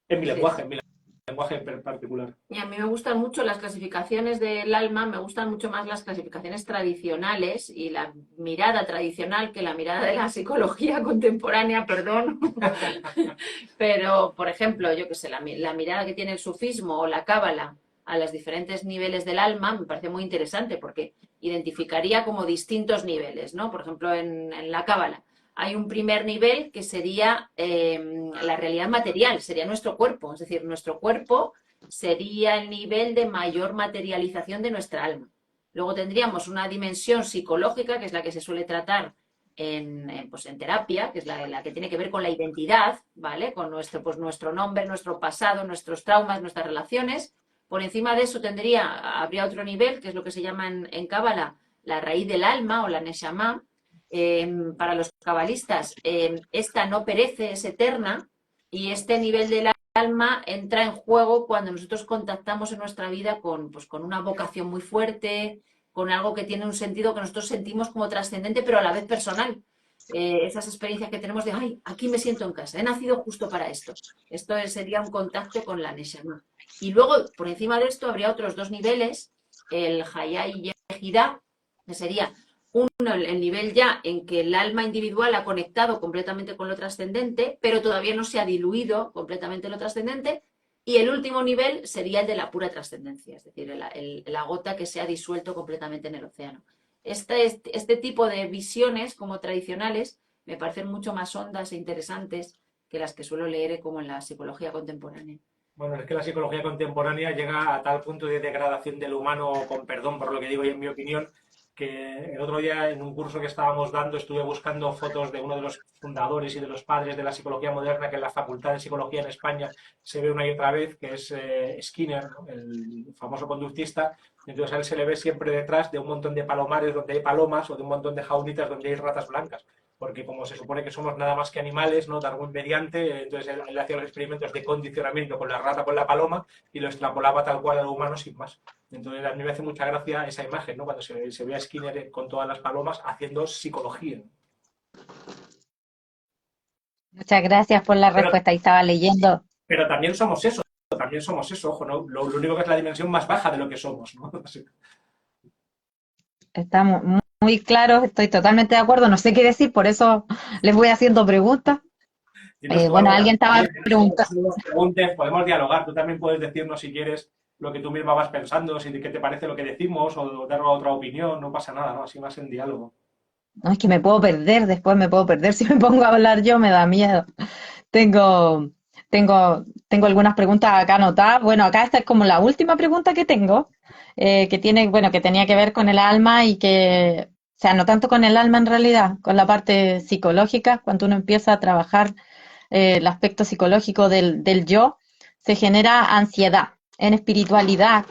S3: En mi lenguaje particular.
S4: Y a mí me gustan mucho las clasificaciones del alma, me gustan mucho más las clasificaciones tradicionales y la mirada tradicional que la mirada de la psicología contemporánea, perdón. Pero, por ejemplo, yo qué sé, la mirada que tiene el sufismo o la cábala a los diferentes niveles del alma me parece muy interesante porque identificaría como distintos niveles, ¿no? Por ejemplo, en la cábala hay un primer nivel que sería la realidad material, sería nuestro cuerpo, es decir, nuestro cuerpo sería el nivel de mayor materialización de nuestra alma. Luego tendríamos una dimensión psicológica, que es la que se suele tratar pues en terapia, que es la que tiene que ver con la identidad, ¿vale? Con pues nuestro nombre, nuestro pasado, nuestros traumas, nuestras relaciones. Por encima de eso habría otro nivel, que es lo que se llama en Cábala la raíz del alma o la Neshama. Para los cabalistas, esta no perece, es eterna, y este nivel del alma entra en juego cuando nosotros contactamos en nuestra vida pues, con una vocación muy fuerte, con algo que tiene un sentido que nosotros sentimos como trascendente, pero a la vez personal. Esas experiencias que tenemos de, ay, aquí me siento en casa, he nacido justo para esto. Esto sería un contacto con la Neshama. Y luego, por encima de esto, habría otros dos niveles, el Hayá y Yehidá, que sería el nivel ya en que el alma individual ha conectado completamente con lo trascendente, pero todavía no se ha diluido completamente lo trascendente. Y el último nivel sería el de la pura trascendencia, es decir, la gota que se ha disuelto completamente en el océano. Este tipo de visiones como tradicionales me parecen mucho más hondas e interesantes que las que suelo leer como en la psicología contemporánea.
S3: Bueno, es que la psicología contemporánea llega a tal punto de degradación del humano, con perdón por lo que digo y en mi opinión, que el otro día en un curso que estábamos dando estuve buscando fotos de uno de los fundadores y de los padres de la psicología moderna, que en la Facultad de Psicología en España se ve una y otra vez, que es Skinner, ¿no? El famoso conductista. Entonces a él se le ve siempre detrás de un montón de palomares donde hay palomas o de un montón de jaunitas donde hay ratas blancas. Porque como se supone que somos nada más que animales, ¿no? Darwin mediante, entonces él hacía los experimentos de condicionamiento con la rata, con la paloma, y lo extrapolaba tal cual a lo humano sin más. Entonces a mí me hace mucha gracia esa imagen, ¿no? Cuando se ve a Skinner con todas las palomas haciendo psicología.
S2: Muchas gracias por la
S3: Pero,
S2: respuesta. Ahí estaba leyendo.
S3: pero también somos eso, ojo, ¿no? Lo único que es la dimensión más baja de lo que somos, ¿no? Así.
S2: Estamos muy claros, estoy totalmente de acuerdo. No sé qué decir, por eso les voy haciendo preguntas.
S3: Dinos tú
S2: Bueno,
S3: algo
S2: alguien estaba
S3: también,
S2: preguntando.
S3: que nos preguntes, podemos dialogar, tú también puedes decirnos si quieres lo que tú misma vas pensando, si qué te parece lo que decimos o dar otra opinión, no pasa nada, ¿no? Así más en diálogo.
S2: No, es que me puedo perder, después me puedo perder. Si me pongo a hablar yo, me da miedo. Tengo, tengo algunas preguntas acá anotadas. Bueno, acá esta es como la última pregunta que tengo, que tiene, bueno, que tenía que ver con el alma y que, o sea, no tanto con el alma en realidad, con la parte psicológica, cuando uno empieza a trabajar el aspecto psicológico del yo, se genera ansiedad. En espiritualidad,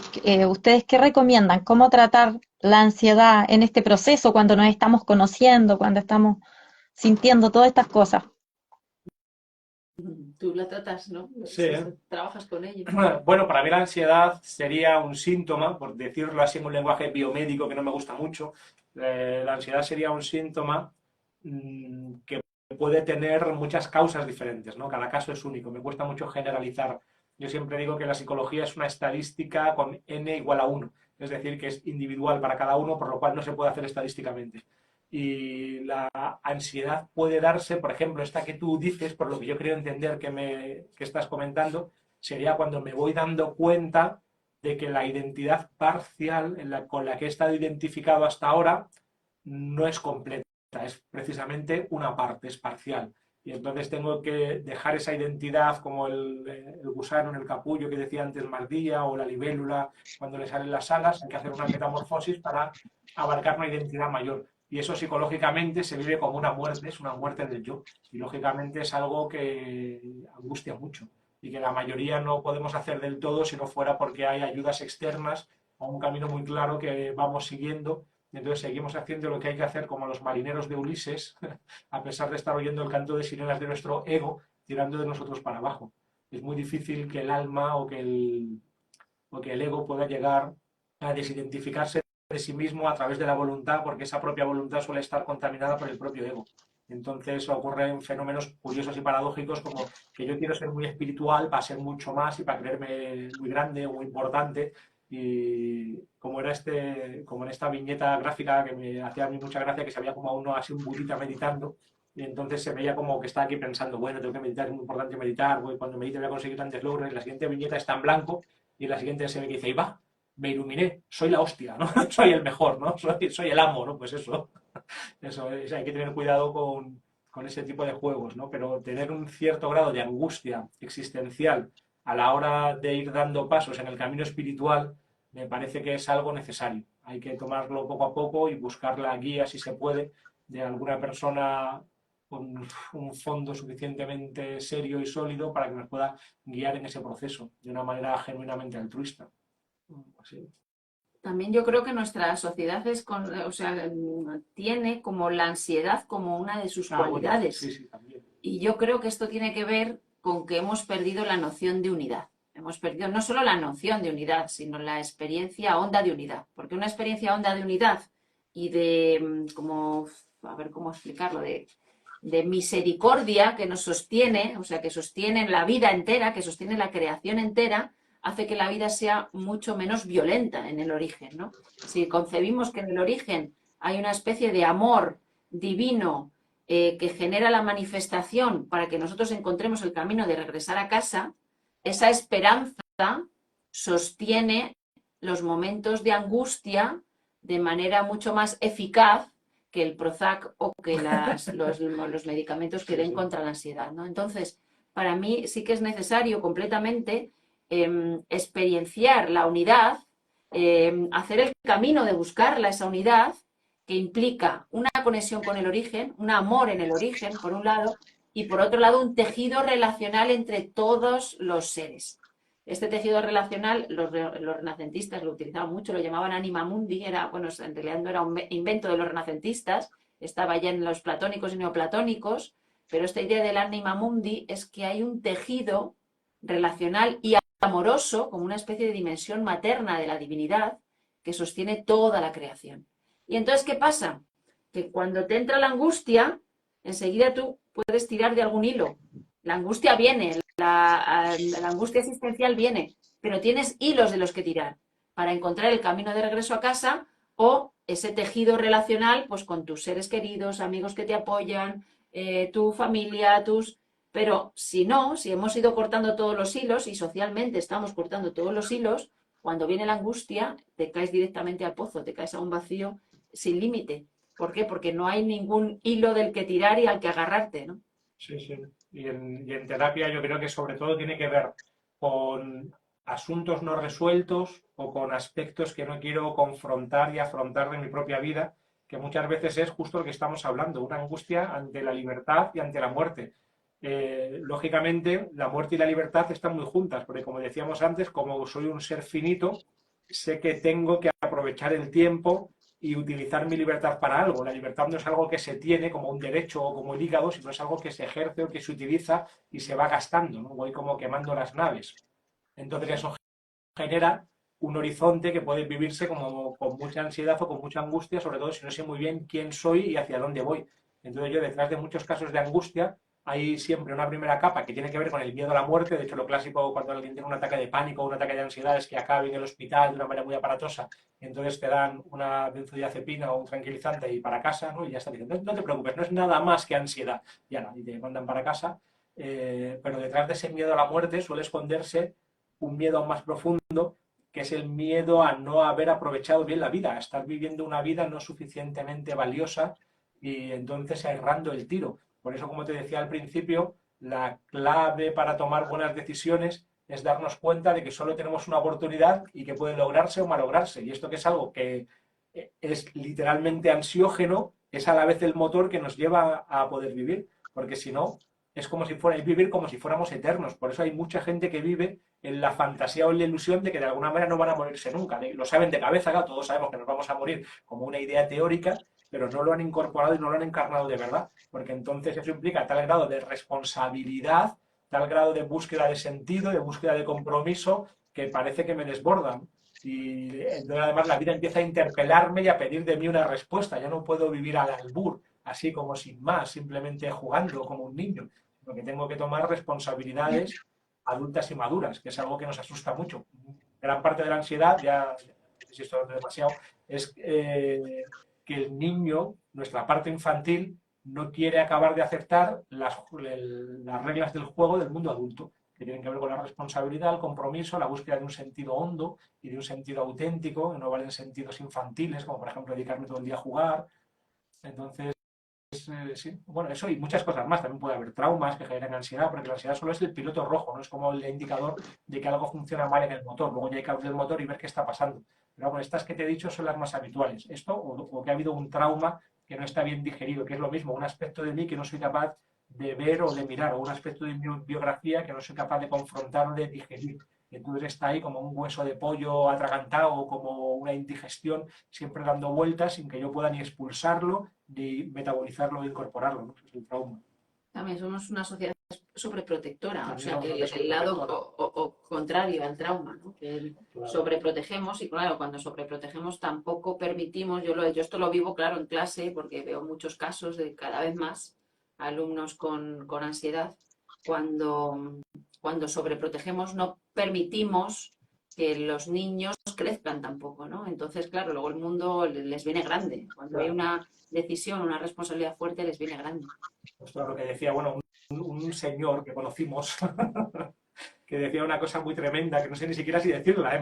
S2: ¿ustedes qué recomiendan? ¿Cómo tratar la ansiedad en este proceso cuando nos estamos conociendo, cuando estamos sintiendo todas estas cosas?
S4: Tú la tratas, ¿no?
S3: Sí.
S4: Trabajas con ello.
S3: Bueno, para mí la ansiedad sería un síntoma, por decirlo así en un lenguaje biomédico que no me gusta mucho, La ansiedad sería un síntoma que puede tener muchas causas diferentes, ¿no? Cada caso es único, me cuesta mucho generalizar. Yo siempre digo que la psicología es una estadística con n igual a 1, es decir, que es individual para cada uno, por lo cual no se puede hacer estadísticamente. Y la ansiedad puede darse, por ejemplo, esta que tú dices, por lo que yo creo entender que estás comentando, sería cuando me voy dando cuenta de que la identidad parcial con la que he estado identificado hasta ahora no es completa, es precisamente una parte, es parcial. Y entonces tengo que dejar esa identidad como el gusano en el capullo que decía antes Mardilla o la libélula cuando le salen las alas, hay que hacer una metamorfosis para abarcar una identidad mayor. Y eso psicológicamente se vive como una muerte, es una muerte del yo. Y lógicamente es algo que angustia mucho y que la mayoría no podemos hacer del todo si no fuera porque hay ayudas externas o un camino muy claro que vamos siguiendo. Entonces seguimos haciendo lo que hay que hacer como los marineros de Ulises, a pesar de estar oyendo el canto de sirenas de nuestro ego, tirando de nosotros para abajo. Es muy difícil que el alma o que el ego pueda llegar a desidentificarse de sí mismo a través de la voluntad, porque esa propia voluntad suele estar contaminada por el propio ego. Entonces ocurren fenómenos curiosos y paradójicos como que yo quiero ser muy espiritual para ser mucho más y para creerme muy grande o muy importante. Y como era como en esta viñeta gráfica que me hacía a mí mucha gracia, que se veía como a uno así un budita meditando, y entonces se veía como que está aquí pensando, bueno, tengo que meditar, es muy importante meditar, cuando medite voy a conseguir grandes logros, y la siguiente viñeta está en blanco, y en la siguiente se ve que dice, y va, me iluminé, soy la hostia, ¿no? Soy el mejor, ¿no? Soy el amo, ¿no? Pues eso es, hay que tener cuidado con ese tipo de juegos, ¿no? Pero tener un cierto grado de angustia existencial a la hora de ir dando pasos en el camino espiritual, me parece que es algo necesario. Hay que tomarlo poco a poco y buscar la guía, si se puede, de alguna persona con un fondo suficientemente serio y sólido para que nos pueda guiar en ese proceso de una manera genuinamente altruista. Así.
S4: También yo creo que nuestra sociedad o sea, tiene como la ansiedad como una de sus
S3: Bueno, sí,
S4: cualidades.
S3: sí, también.
S4: Y yo creo que esto tiene que ver con que hemos perdido la noción de unidad. Hemos perdido no solo la noción de unidad, sino la experiencia honda de unidad. Porque una experiencia honda de unidad y de, como, a ver cómo explicarlo, de misericordia que nos sostiene, o sea, que sostiene la vida entera, que sostiene la creación entera, hace que la vida sea mucho menos violenta en el origen, ¿no? Si concebimos que en el origen hay una especie de amor divino que genera la manifestación para que nosotros encontremos el camino de regresar a casa, esa esperanza sostiene los momentos de angustia de manera mucho más eficaz que el Prozac o que los medicamentos que
S3: Sí,
S4: den
S3: sí.
S4: contra la ansiedad, ¿no? Entonces, para mí sí que es necesario completamente experienciar la unidad, hacer el camino de buscarla, esa unidad, que implica una conexión con el origen, un amor en el origen, por un lado, y por otro lado, un tejido relacional entre todos los seres. Este tejido relacional, los renacentistas lo utilizaban mucho, lo llamaban anima mundi, bueno, en realidad no era un invento de los renacentistas, estaba ya en los platónicos y neoplatónicos, pero esta idea del anima mundi es que hay un tejido relacional y amoroso, como una especie de dimensión materna de la divinidad, que sostiene toda la creación. Y entonces, ¿qué pasa? Que cuando te entra la angustia, enseguida tú puedes tirar de algún hilo. La angustia viene, la angustia existencial viene, pero tienes hilos de los que tirar para encontrar el camino de regreso a casa o ese tejido relacional pues con tus seres queridos, amigos que te apoyan, tu familia, Pero si no, si hemos ido cortando todos los hilos y socialmente estamos cortando todos los hilos, cuando viene la angustia te caes directamente al pozo, te caes a un vacío sin límite. ¿Por qué? Porque no hay ningún hilo del que tirar y al que agarrarte, ¿no?
S3: Sí, sí. Y en terapia yo creo que sobre todo tiene que ver con asuntos no resueltos o con aspectos que no quiero confrontar y afrontar de mi propia vida, que muchas veces es justo lo que estamos hablando, una angustia ante la libertad y ante la muerte. Lógicamente, la muerte y la libertad están muy juntas, porque como decíamos antes, como soy un ser finito, sé que tengo que aprovechar el tiempo y utilizar mi libertad para algo. La libertad no es algo que se tiene como un derecho o como el hígado, sino es algo que se ejerce o que se utiliza y se va gastando, ¿no? Voy como quemando las naves. Entonces eso genera un horizonte que puede vivirse como con mucha ansiedad o con mucha angustia, sobre todo si no sé muy bien quién soy y hacia dónde voy. Entonces yo detrás de muchos casos de angustia hay siempre una primera capa que tiene que ver con el miedo a la muerte. De hecho, lo clásico cuando alguien tiene un ataque de pánico o un ataque de ansiedad es que acabe en el hospital de una manera muy aparatosa y entonces te dan una benzodiazepina o un tranquilizante y para casa, ¿no? Y ya está diciendo, no te preocupes, no es nada más que ansiedad. Y te mandan para casa. Pero detrás de ese miedo a la muerte suele esconderse un miedo aún más profundo, que es el miedo a no haber aprovechado bien la vida, a estar viviendo una vida no suficientemente valiosa y entonces errando el tiro. Por eso, como te decía al principio, la clave para tomar buenas decisiones es darnos cuenta de que solo tenemos una oportunidad y que puede lograrse o malograrse. Y esto que es algo que es literalmente ansiógeno, es a la vez el motor que nos lleva a poder vivir, porque si no, es como si fuera vivir como si fuéramos eternos. Por eso hay mucha gente que vive en la fantasía o en la ilusión de que de alguna manera no van a morirse nunca. Lo saben de cabeza, claro, todos sabemos que nos vamos a morir como una idea teórica, pero no lo han incorporado y no lo han encarnado de verdad, porque entonces eso implica tal grado de responsabilidad, tal grado de búsqueda de sentido, de búsqueda de compromiso, que parece que me desbordan. Y entonces además la vida empieza a interpelarme y a pedir de mí una respuesta. Ya no puedo vivir al albur, así como sin más, simplemente jugando como un niño, sino que tengo que tomar responsabilidades adultas y maduras, que es algo que nos asusta mucho. Gran parte de la ansiedad, ya no sé si esto es demasiado, es que el niño, nuestra parte infantil, no quiere acabar de aceptar las reglas del juego del mundo adulto, que tienen que ver con la responsabilidad, el compromiso, la búsqueda de un sentido hondo y de un sentido auténtico, que no valen sentidos infantiles, como por ejemplo dedicarme todo el día a jugar. Entonces, sí, bueno, eso y muchas cosas más. También puede haber traumas que generan ansiedad, porque la ansiedad solo es el piloto rojo, no es como el indicador de que algo funciona mal en el motor. Luego ya hay que abrir el motor y ver qué está pasando. Pero bueno, estas que te he dicho son las más habituales. Esto o que ha habido un trauma que no está bien digerido, que es lo mismo, un aspecto de mí que no soy capaz de ver o de mirar, o un aspecto de mi biografía que no soy capaz de confrontar o de digerir. Entonces está ahí como un hueso de pollo atragantado o como una indigestión, siempre dando vueltas sin que yo pueda ni expulsarlo, ni metabolizarlo o incorporarlo, ¿no? Es el trauma.
S4: También somos una sociedad sobreprotectora, o
S3: También
S4: sea,
S3: somos
S4: que
S3: una
S4: el lado
S3: sobreprotectora.
S4: contrario al trauma, ¿no? Que
S3: Claro.
S4: sobreprotegemos y claro, cuando sobreprotegemos tampoco permitimos, yo esto lo vivo claro en clase porque veo muchos casos de cada vez más alumnos con ansiedad, cuando sobreprotegemos no permitimos que los niños crezcan tampoco, ¿no? Entonces, claro, luego el mundo les viene grande. Cuando hay
S3: Claro.
S4: una decisión, una responsabilidad fuerte, les viene grande.
S3: Esto es lo que decía, bueno, un señor que conocimos que decía una cosa muy tremenda, que no sé ni siquiera si decirla,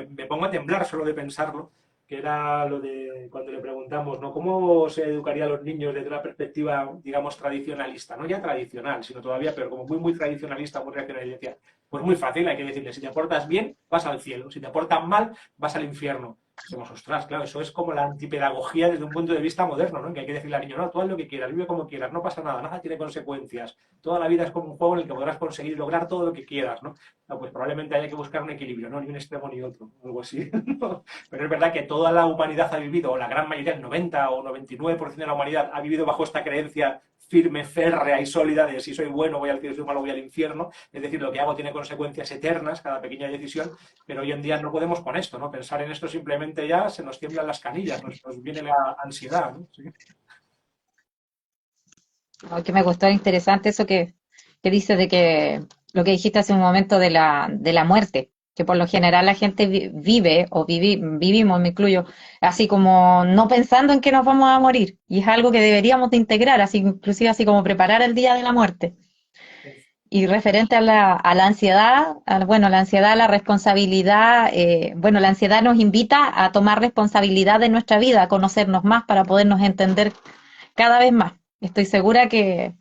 S3: me pongo a temblar solo de pensarlo, que era lo de cuando le preguntamos, ¿no? ¿Cómo se educaría a los niños desde una perspectiva, digamos, tradicionalista? No ya tradicional, sino todavía, pero como muy, muy tradicionalista, muy reaccionaria. Y decía, pues muy fácil, hay que decirle, si te portas bien, vas al cielo, si te portas mal, vas al infierno. Decimos, ostras, claro, eso es como la antipedagogía desde un punto de vista moderno, ¿no? Que hay que decirle al niño, no, tú haz lo que quieras, vive como quieras, no pasa nada, nada tiene consecuencias. Toda la vida es como un juego en el que podrás conseguir y lograr todo lo que quieras, ¿no? No, pues probablemente haya que buscar un equilibrio, ¿no? Ni un extremo ni otro, algo así. ¿No? Pero es verdad que toda la humanidad ha vivido, o la gran mayoría, el 90 o 99% de la humanidad ha vivido bajo esta creencia firme, férrea y sólida de si soy bueno voy al cielo, si soy malo voy al infierno. Es decir, lo que hago tiene consecuencias eternas, cada pequeña decisión, pero hoy en día no podemos con esto, ¿no? Pensar en esto simplemente ya se nos tiemblan las canillas, nos viene la ansiedad, ¿no? Sí.
S2: Oh, que me gustó, interesante eso que dices de que lo que dijiste hace un momento de la muerte, que por lo general la gente vive o vivimos, me incluyo, así como no pensando en que nos vamos a morir. Y es algo que deberíamos de integrar, así inclusive así como preparar el día de la muerte. Y referente a la ansiedad, bueno, la ansiedad, la responsabilidad, bueno, la ansiedad nos invita a tomar responsabilidad de nuestra vida, a conocernos más para podernos entender cada vez más. Estoy segura que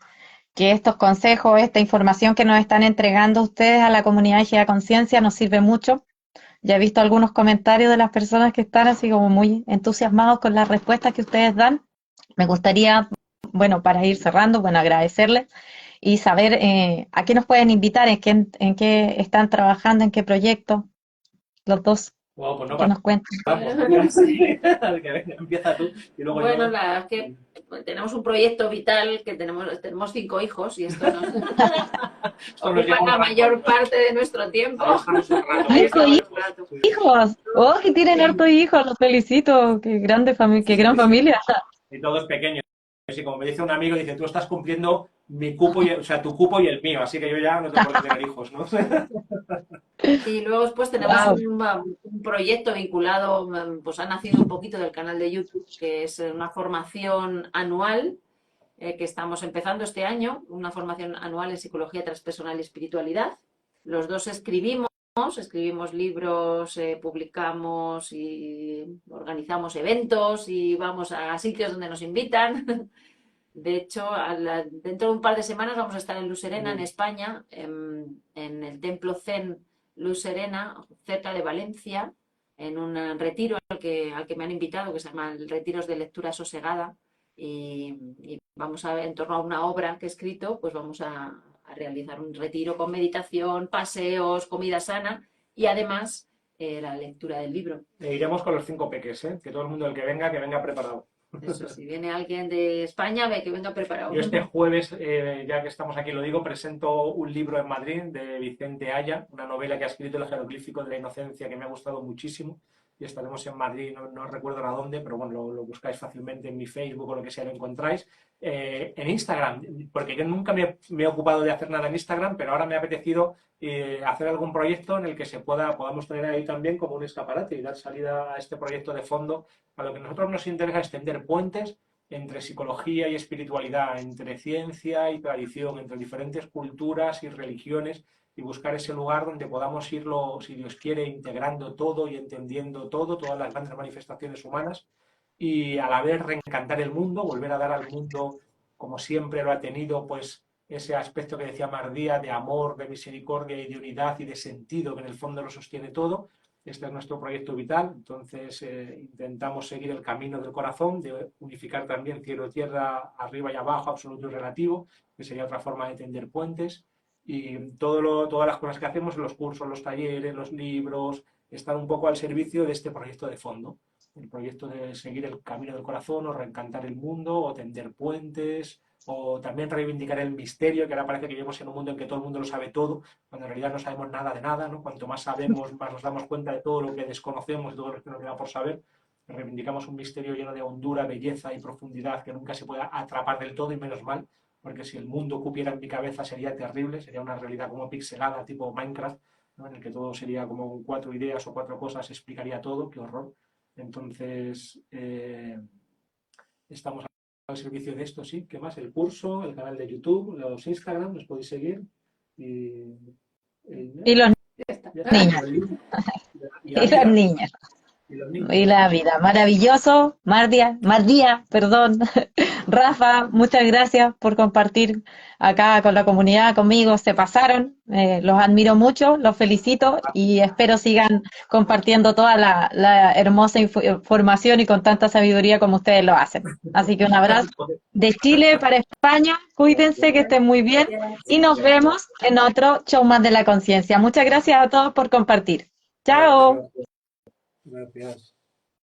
S2: estos consejos, esta información que nos están entregando ustedes a la comunidad de Gea Conciencia nos sirve mucho. Ya he visto algunos comentarios de las personas que están así como muy entusiasmados con las respuestas que ustedes dan. Me gustaría, bueno, para ir cerrando, bueno, agradecerles y saber a qué nos pueden invitar, en qué están trabajando, en qué proyecto, los dos.
S3: Wow, pues no
S2: que nos cuente.
S3: paramos. Que venga, empieza tú y luego
S4: Bueno,
S3: yo.
S4: la verdad es que tenemos un proyecto vital que tenemos 5 hijos y esto nos
S3: Esto nos
S4: ocupa
S3: lleva un
S4: la
S3: rato.
S4: mayor parte de nuestro tiempo.
S3: Ahí estamos un rato.
S4: Ahí
S2: ¡Cinco
S4: estamos un rato.
S2: hijos! ¡Oh, que tienen hartos hijos! Los felicito. ¡Qué grande familia, qué gran
S3: Sí, sí.
S2: familia!
S3: Y todos pequeños. Y como me dice un amigo, dice, tú estás cumpliendo mi cupo, o sea, tu cupo y el mío, así que yo ya no tengo por qué tener hijos, ¿no?
S4: Y luego después tenemos
S2: ¡Wow!
S4: un proyecto vinculado, pues ha nacido un poquito del canal de YouTube, que es una formación anual que estamos empezando este año, una formación anual en psicología transpersonal y espiritualidad. Los dos escribimos libros, publicamos y organizamos eventos y vamos a sitios donde nos invitan. De hecho, dentro de un par de semanas vamos a estar en Luz Serena, en España, en el Templo Zen Luz Serena, cerca de Valencia, en un retiro al que me han invitado, que se llama el Retiros de Lectura Sosegada. Y vamos a ver, en torno a una obra que he escrito, pues vamos a realizar un retiro con meditación, paseos, comida sana y además la lectura del libro.
S3: E iremos con los 5 peques, ¿eh? Que todo el mundo el que venga preparado.
S4: Eso, si viene alguien de España, ve que venga preparado.
S3: Yo este jueves, ya que estamos aquí, lo digo, presento un libro en Madrid de Vicente Aya, una novela que ha escrito El jeroglífico de la inocencia, que me ha gustado muchísimo. Y estaremos en Madrid, no recuerdo a dónde, pero bueno, lo buscáis fácilmente en mi Facebook o lo que sea, lo encontráis. En Instagram, porque yo nunca me he ocupado de hacer nada en Instagram, pero ahora me ha apetecido hacer algún proyecto en el que podamos tener ahí también como un escaparate y dar salida a este proyecto de fondo. A lo que a nosotros nos interesa es tender puentes entre psicología y espiritualidad, entre ciencia y tradición, entre diferentes culturas y religiones, y buscar ese lugar donde podamos irlo, si Dios quiere, integrando todo y entendiendo todo, todas las grandes manifestaciones humanas, y a la vez reencantar el mundo, volver a dar al mundo, como siempre lo ha tenido, pues ese aspecto que decía Mardía, de amor, de misericordia y de unidad y de sentido, que en el fondo lo sostiene todo. Este es nuestro proyecto vital, entonces intentamos seguir el camino del corazón, de unificar también cielo y tierra, arriba y abajo, absoluto y relativo, que sería otra forma de tender puentes. Y todas las cosas que hacemos, los cursos, los talleres, los libros, están un poco al servicio de este proyecto de fondo. El proyecto de seguir el camino del corazón, o reencantar el mundo, o tender puentes, o también reivindicar el misterio, que ahora parece que vivimos en un mundo en que todo el mundo lo sabe todo, cuando en realidad no sabemos nada de nada, ¿no? Cuanto más sabemos, más nos damos cuenta de todo lo que desconocemos y todo lo que nos queda por saber. Reivindicamos un misterio lleno de hondura, belleza y profundidad que nunca se pueda atrapar del todo, y menos mal, porque si el mundo cupiera en mi cabeza sería terrible, sería una realidad como pixelada, tipo Minecraft, ¿no? En el que todo sería como 4 ideas o 4 cosas, explicaría todo, qué horror. Entonces, estamos al servicio de esto, sí. ¿Qué más? El curso, el canal de YouTube, los Instagram, nos podéis seguir.
S2: Y los
S4: Ya está.
S3: ya
S2: niños,
S3: y la
S2: y las
S3: vida,
S2: niñas,
S3: y los niños.
S2: y la vida. Maravilloso, Mardía, perdón. Rafa, muchas gracias por compartir acá con la comunidad, conmigo. Se pasaron, los admiro mucho, los felicito y espero sigan compartiendo toda la hermosa información y con tanta sabiduría como ustedes lo hacen. Así que un abrazo de Chile para España. Cuídense, que estén muy bien y nos vemos en otro show más de la conciencia. Muchas gracias a todos por compartir. Chao.
S3: Gracias.